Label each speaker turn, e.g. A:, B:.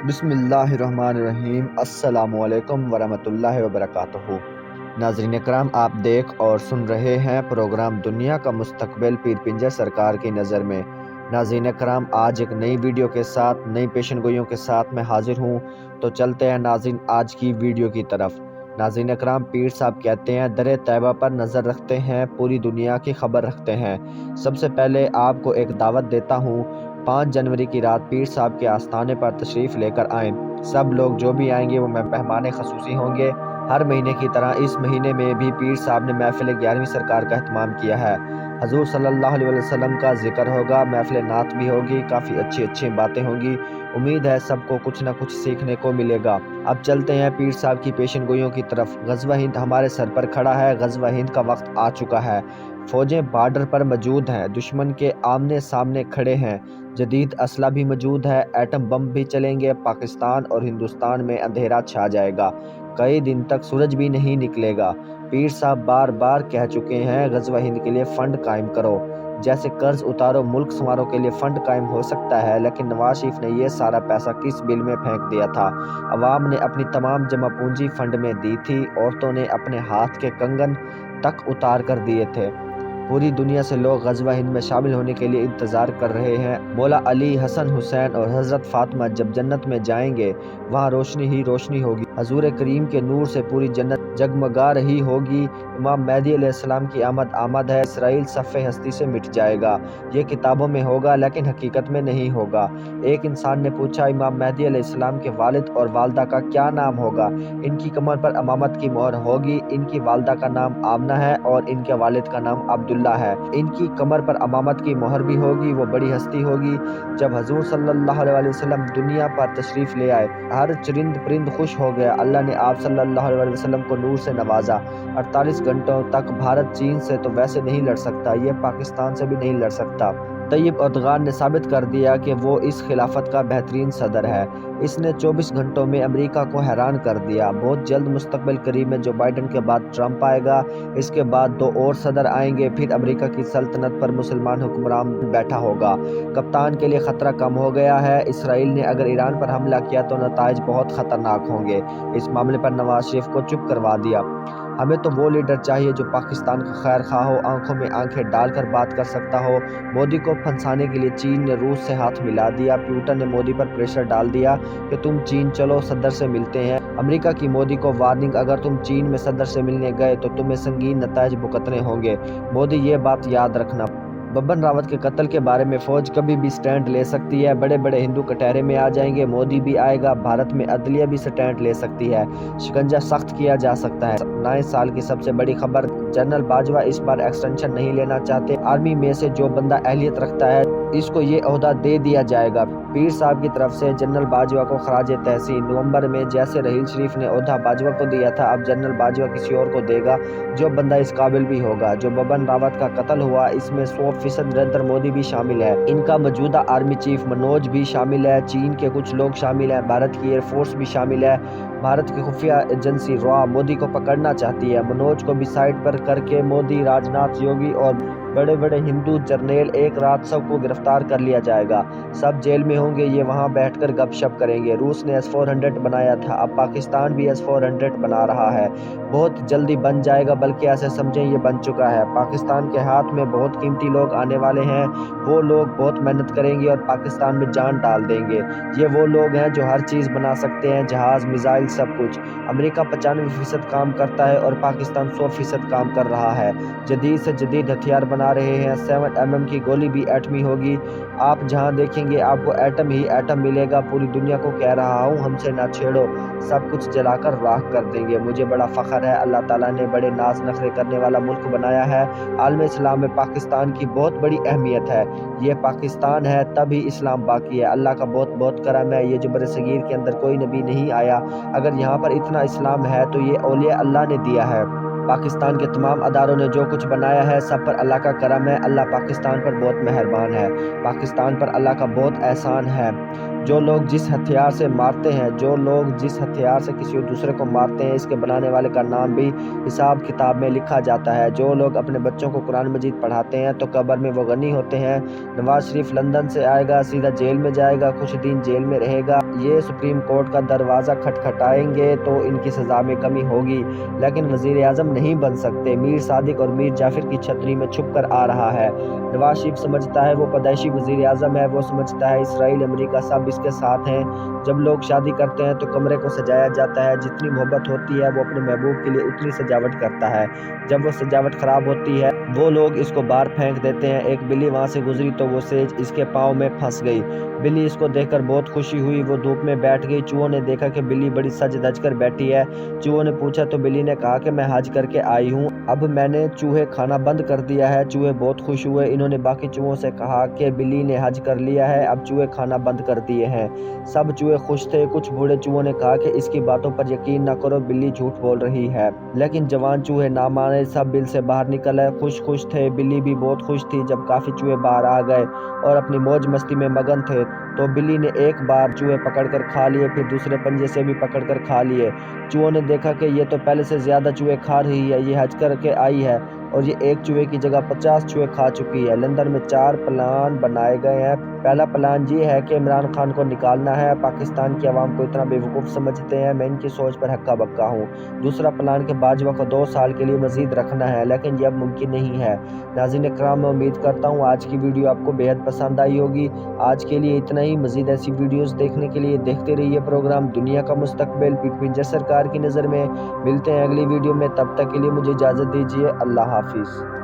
A: بسم اللہ الرحمن الرحیم۔ السلام علیکم ورحمۃ اللہ وبرکاتہ۔ ناظرین کرام، آپ دیکھ اور سن رہے ہیں پروگرام دنیا کا مستقبل پیر پنجر سرکار کی نظر میں۔ ناظرین کرام، آج ایک نئی ویڈیو کے ساتھ، نئی پیشن گوئیوں کے ساتھ میں حاضر ہوں، تو چلتے ہیں ناظرین آج کی ویڈیو کی طرف۔ ناظرین کرام، پیر صاحب کہتے ہیں در طیبہ پر نظر رکھتے ہیں، پوری دنیا کی خبر رکھتے ہیں۔ سب سے پہلے آپ کو ایک دعوت دیتا ہوں، 5 جنوری کی رات پیر صاحب کے آستانے پر تشریف لے کر آئیں۔ سب لوگ جو بھی آئیں گے وہ مہمان خصوصی ہوں گے۔ ہر مہینے کی طرح اس مہینے میں بھی پیر صاحب نے محفل 11ویں سرکار کا اہتمام کیا ہے۔ حضور صلی اللہ علیہ وسلم کا ذکر ہوگا، محفل نعت بھی ہوگی، کافی اچھی باتیں ہوں گی۔ امید ہے سب کو کچھ نہ کچھ سیکھنے کو ملے گا۔ اب چلتے ہیں پیر صاحب کی پیشن گوئیوں کی طرف۔ غزوہ ہند ہمارے سر پر کھڑا ہے، غزوہ ہند کا وقت آ چکا ہے۔ فوجیں بارڈر پر موجود ہیں، دشمن کے آمنے سامنے کھڑے ہیں، جدید اسلحہ بھی موجود ہے، ایٹم بم بھی چلیں گے، پاکستان اور ہندوستان میں اندھیرا چھا جائے گا، کئی دن تک سورج بھی نہیں نکلے گا۔ پیر صاحب بار بار کہہ چکے ہیں غزوہ ہند کے لیے فنڈ قائم کرو، جیسے قرض اتارو ملک سنوارو کے لیے فنڈ قائم ہو سکتا ہے، لیکن نواز شریف نے یہ سارا پیسہ کس بل میں پھینک دیا تھا؟ عوام نے اپنی تمام جمع پونجی فنڈ میں دی تھی، عورتوں نے اپنے ہاتھ کے کنگن تک اتار کر دیے تھے۔ پوری دنیا سے لوگ غزوہ ہند میں شامل ہونے کے لیے انتظار کر رہے ہیں۔ مولا علی، حسن حسین اور حضرت فاطمہ جب جنت میں جائیں گے، وہاں روشنی ہی روشنی ہوگی، حضور کریم کے نور سے پوری جنت جگمگا رہی ہوگی۔ امام مہدی علیہ السلام کی آمد ہے، اسرائیل صف ہستی سے مٹ جائے گا۔ یہ کتابوں میں ہوگا لیکن حقیقت میں نہیں ہوگا۔ ایک انسان نے پوچھا، امام مہدی علیہ السلام کے والد اور والدہ کا کیا نام ہوگا؟ ان کی کمر پر امامت کی مہر ہوگی۔ ان کی والدہ کا نام آمنہ ہے اور ان کے والد کا نام عبداللہ ہے۔ ان کی کمر پر امامت کی مہر بھی ہوگی، وہ بڑی ہستی ہوگی۔ جب حضور صلی اللہ علیہ وسلم دنیا پر تشریف لے آئے، ہر چرند پرند خوش ہو گیا۔ اللہ نے آپ صلی اللہ علیہ وسلم کو نور سے نوازا۔ 48 گھنٹوں تک بھارت چین سے تو ویسے نہیں لڑ سکتا، یہ پاکستان سے بھی نہیں لڑ سکتا۔ طیب اردغان نے ثابت کر دیا کہ وہ اس خلافت کا بہترین صدر ہے۔ اس نے 24 گھنٹوں میں امریکہ کو حیران کر دیا۔ بہت جلد مستقبل قریب میں جو بائیڈن کے بعد ٹرمپ آئے گا، اس کے بعد 2 اور صدر آئیں گے، پھر امریکہ کی سلطنت پر مسلمان حکمران بیٹھا ہوگا۔ کپتان کے لیے خطرہ کم ہو گیا ہے۔ اسرائیل نے اگر ایران پر حملہ کیا تو نتائج بہت خطرناک ہوں گے۔ اس معاملے پر نواز شریف کو چپ کروا دیا۔ ہمیں تو وہ لیڈر چاہیے جو پاکستان کا خیر خواہ ہو، آنکھوں میں آنکھیں ڈال کر بات کر سکتا ہو۔ مودی کو پھنسانے کے لیے چین نے روس سے ہاتھ ملا دیا۔ پیوٹن نے مودی پر پریشر ڈال دیا کہ تم چین چلو، صدر سے ملتے ہیں۔ امریکہ کی مودی کو وارننگ، اگر تم چین میں صدر سے ملنے گئے تو تمہیں سنگین نتائج بھگتنے ہوں گے۔ مودی یہ بات یاد رکھنا۔ بپن راوت کے قتل کے بارے میں فوج کبھی بھی سٹینڈ لے سکتی ہے، بڑے بڑے ہندو کٹہرے میں آ جائیں گے، مودی بھی آئے گا، بھارت میں عدلیہ بھی سٹینڈ لے سکتی ہے، شکنجہ سخت کیا جا سکتا ہے۔ 9 سال کی سب سے بڑی خبر، جنرل باجوہ اس بار ایکسٹینشن نہیں لینا چاہتے۔ آرمی میں سے جو بندہ اہلیت رکھتا ہے اس کو یہ عہدہ دے دیا جائے گا۔ پیر صاحب کی طرف سے جنرل باجوہ کو خراج تحسین۔ نومبر میں جیسے رحیل شریف نے عہدہ باجوہ کو دیا تھا، اب جنرل باجوہ کسی اور کو دے گا جو بندہ اس قابل بھی ہوگا۔ جو بپن راوت کا قتل ہوا، اس میں 100% نریندر مودی بھی شامل ہے، ان کا موجودہ آرمی چیف منوج بھی شامل ہے، چین کے کچھ لوگ شامل ہیں، بھارت کی ایئر فورس بھی شامل ہے۔ بھارت کی خفیہ ایجنسی روا مودی کو پکڑنا چاہتی ہے۔ منوج کو بھی سائڈ پر کر کے مودی، راجناتھ، یوگی اور بڑے بڑے ہندو جرنیل ایک رات سب کو گرفتار کر لیا جائے گا۔ سب جیل میں ہوں گے، یہ وہاں بیٹھ کر گپ شپ کریں گے۔ روس نے S-400 بنایا تھا، اب پاکستان بھی S-400 بنا رہا ہے، بہت جلدی بن جائے گا، بلکہ ایسے سمجھیں یہ بن چکا ہے۔ پاکستان کے ہاتھ میں بہت قیمتی لوگ آنے والے ہیں، وہ لوگ بہت محنت کریں گے اور پاکستان میں جان ڈال دیں گے۔ یہ وہ لوگ ہیں جو ہر چیز بنا سکتے ہیں، جہاز، میزائل، سب کچھ۔ امریکہ 95% کام کرتا ہے اور پاکستان 100% کام کر رہا ہے، جدید سے جدید ہتھیار بنا رہے ہیں، 7mm کی گولی بھی ایٹمی ہوگی۔ آپ جہاں دیکھیں گے آپ کو ایٹم ہی ایٹم ملے گا۔ پوری دنیا کو کہہ رہا ہوں، ہم سے نہ چھیڑو، سب کچھ جلا کر راکھ کر دیں گے۔ مجھے بڑا فخر ہے، اللہ تعالیٰ نے بڑے ناز نخرے کرنے والا ملک بنایا ہے۔ عالم اسلام میں پاکستان کی بہت بڑی اہمیت ہے، یہ پاکستان ہے تبھی اسلام باقی ہے۔ اللہ کا بہت بہت کرم ہے، یہ جو بر صغیر کے اندر کوئی نبی نہیں آیا، اگر یہاں پر اتنا اسلام ہے تو یہ اولیاء اللہ نے دیا ہے۔ پاکستان کے تمام اداروں نے جو کچھ بنایا ہے سب پر اللہ کا کرم ہے، اللہ پاکستان پر بہت مہربان ہے، پاکستان پر اللہ کا بہت احسان ہے۔ جو لوگ جس ہتھیار سے مارتے ہیں، جو لوگ جس ہتھیار سے کسی دوسرے کو مارتے ہیں، اس کے بنانے والے کا نام بھی حساب کتاب میں لکھا جاتا ہے۔ جو لوگ اپنے بچوں کو قرآن مجید پڑھاتے ہیں تو قبر میں وہ غنی ہوتے ہیں۔ نواز شریف لندن سے آئے گا، سیدھا جیل میں جائے گا، کچھ دن جیل میں رہے گا، یہ سپریم کورٹ کا دروازہ کھٹکھٹائیں گے تو ان کی سزا میں کمی ہوگی، لیکن وزیر اعظم نہیں بن سکتے۔ میر صادق اور میر جعفر کی چھتری میں چھپ کر آ رہا ہے۔ نواز شریف سمجھتا ہے وہ پیدائشی وزیر اعظم ہے، وہ سمجھتا ہے اسرائیل امریکہ سب اس کے ساتھ ہیں۔ جب لوگ شادی کرتے ہیں تو کمرے کو سجایا جاتا ہے، جتنی محبت ہوتی ہے وہ اپنے محبوب کے لیے اتنی سجاوٹ کرتا ہے، جب وہ سجاوٹ خراب ہوتی ہے وہ لوگ اس کو باہر پھینک دیتے ہیں۔ ایک بلی وہاں سے گزری تو وہ سیج اس کے پاؤں میں پھنس گئی۔ بلی اس کو دیکھ کر بہت خوشی ہوئی، وہ دھوپ میں بیٹھ گئی۔ چوہوں نے دیکھا کہ بلی بڑی سج دھج کر بیٹھی ہے۔ چوہوں نے پوچھا تو بلی نے کہا کہ میں حج کر کے آئی ہوں، اب میں نے چوہے کھانا بند کر دیا ہے۔ چوہے بہت خوش ہوئے، انہوں نے باقی چوہوں سے کہا کہ بلی نے حج کر لیا ہے، اب چوہے کھانا بند کر دیے ہیں۔ سب چوہے خوش تھے۔ کچھ بوڑھے چوہوں نے کہا کہ اس کی باتوں پر یقین نہ کرو، بلی جھوٹ بول رہی ہے، لیکن جوان چوہے نہ مانے، سب بل سے باہر نکل آئے، خوش تھے۔ بلی بھی بہت خوش تھی۔ جب کافی چوہے باہر آ گئے اور اپنی موج مستی میں مگن تھے تو بلی نے ایک بار چوہے پکڑ کر کھا لیے، پھر دوسرے پنجے سے بھی پکڑ کر کھا لیے۔ چوہوں نے دیکھا کہ یہ تو پہلے سے زیادہ چوہے کھا رہی ہے، یہ حج کر کے آئی ہے اور یہ ایک چوہے کی جگہ 50 چوہے کھا چکی ہے۔ لندن میں 4 پلان بنائے گئے ہیں۔ پہلا پلان یہ ہے کہ عمران خان کو نکالنا ہے۔ پاکستان کی عوام کو اتنا بیوقوف سمجھتے ہیں، میں ان کی سوچ پر ہکا بکا ہوں۔ دوسرا پلان کہ باجوہ کو 2 سال کے لیے مزید رکھنا ہے، لیکن یہ اب ممکن نہیں ہے۔ ناظرین اکرام، میں امید کرتا ہوں آج کی ویڈیو آپ کو بےحد پسند آئی ہوگی۔ آج کے لیے اتنا ہی۔ مزید ایسی ویڈیوز دیکھنے کے لیے دیکھتے رہیے پروگرام دنیا کا مستقبل پیر پنجر سرکار کی نظر میں۔ ملتے ہیں اگلی ویڈیو میں، تب تک کے لیے مجھے اجازت دیجیے۔ اللہ حافظ۔